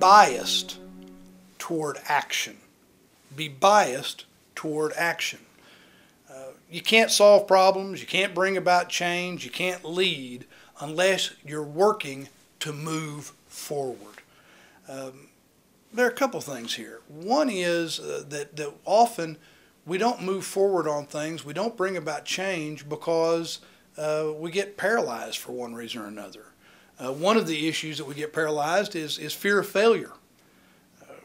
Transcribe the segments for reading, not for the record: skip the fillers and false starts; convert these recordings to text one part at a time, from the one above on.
biased toward action. Be biased toward action. You can't solve problems, you can't bring about change, you can't lead unless you're working to move forward. There are a couple things here. One is that often we don't move forward on things, we don't bring about change because we get paralyzed for one reason or another. One of the issues that we get paralyzed is fear of failure.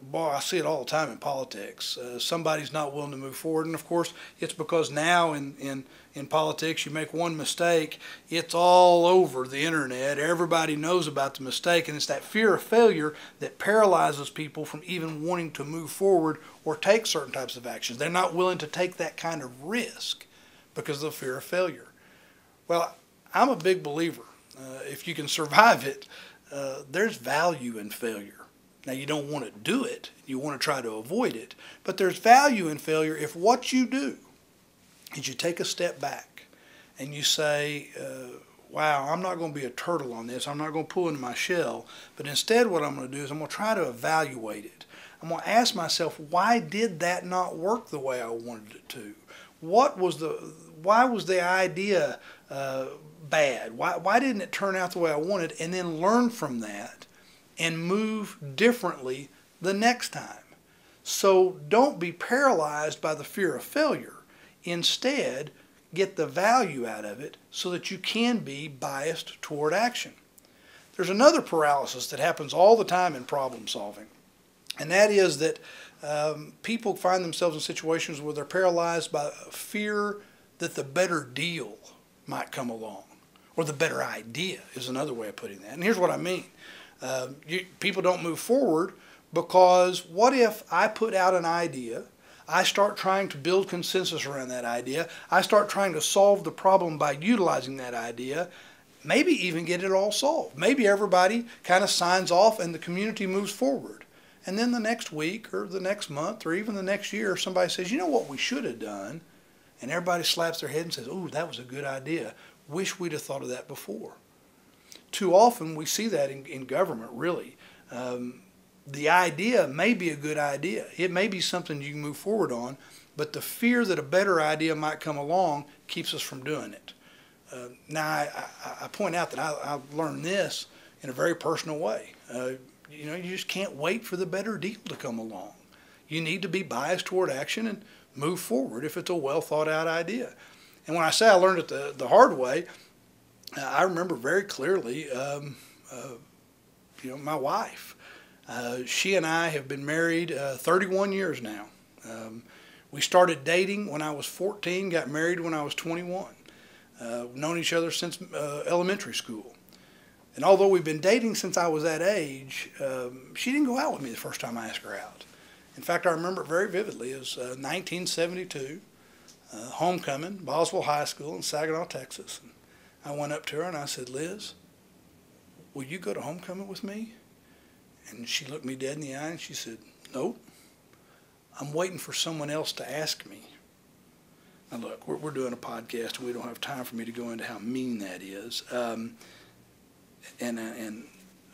Boy, I see it all the time in politics. Somebody's not willing to move forward, and of course it's because now in politics you make one mistake, it's all over the internet. Everybody knows about the mistake, and it's that fear of failure that paralyzes people from even wanting to move forward or take certain types of actions. They're not willing to take that kind of risk because of the fear of failure. Well, I'm a big believer. If you can survive it, there's value in failure. Now, you don't want to do it. You want to try to avoid it. But there's value in failure if what you do is you take a step back and you say, wow, I'm not going to be a turtle on this. I'm not going to pull into my shell. But instead what I'm going to do is I'm going to try to evaluate it. I'm going to ask myself, why did that not work the way I wanted it to? Why was the idea bad? Why didn't it turn out the way I wanted? And then learn from that and move differently the next time. So don't be paralyzed by the fear of failure. Instead, get the value out of it so that you can be biased toward action. There's another paralysis that happens all the time in problem solving, and that is that people find themselves in situations where they're paralyzed by fear that the better deal might come along, or the better idea is another way of putting that. And here's what I mean. People don't move forward because what if I put out an idea, I start trying to build consensus around that idea, I start trying to solve the problem by utilizing that idea, maybe even get it all solved. Maybe everybody kind of signs off and the community moves forward. And then the next week or the next month or even the next year, somebody says, you know what we should have done? And everybody slaps their head and says, ooh, that was a good idea. Wish we'd have thought of that before. Too often we see that in government, really. The idea may be a good idea. It may be something you can move forward on, but the fear that a better idea might come along keeps us from doing it. Now, I point out that I learned this in a very personal way. You just can't wait for the better deal to come along. You need to be biased toward action and move forward if it's a well thought out idea. And when I say I learned it the hard way, I remember very clearly, my wife. She and I have been married 31 years now. We started dating when I was 14, got married when I was 21. Known each other since elementary school. And although we've been dating since I was that age, she didn't go out with me the first time I asked her out. In fact, I remember it very vividly. It was 1972, homecoming, Boswell High School in Saginaw, Texas. I went up to her and I said, Liz, will you go to homecoming with me? And she looked me dead in the eye and she said, nope, I'm waiting for someone else to ask me. Now look, we're doing a podcast and we don't have time for me to go into how mean that is. And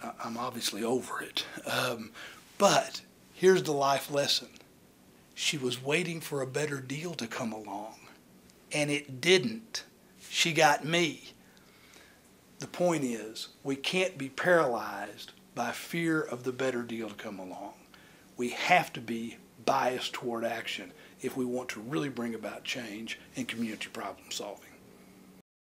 I'm obviously over it. But here's the life lesson. She was waiting for a better deal to come along, and it didn't. She got me. The point is, we can't be paralyzed by fear of the better deal to come along. We have to be biased toward action if we want to really bring about change in community problem solving.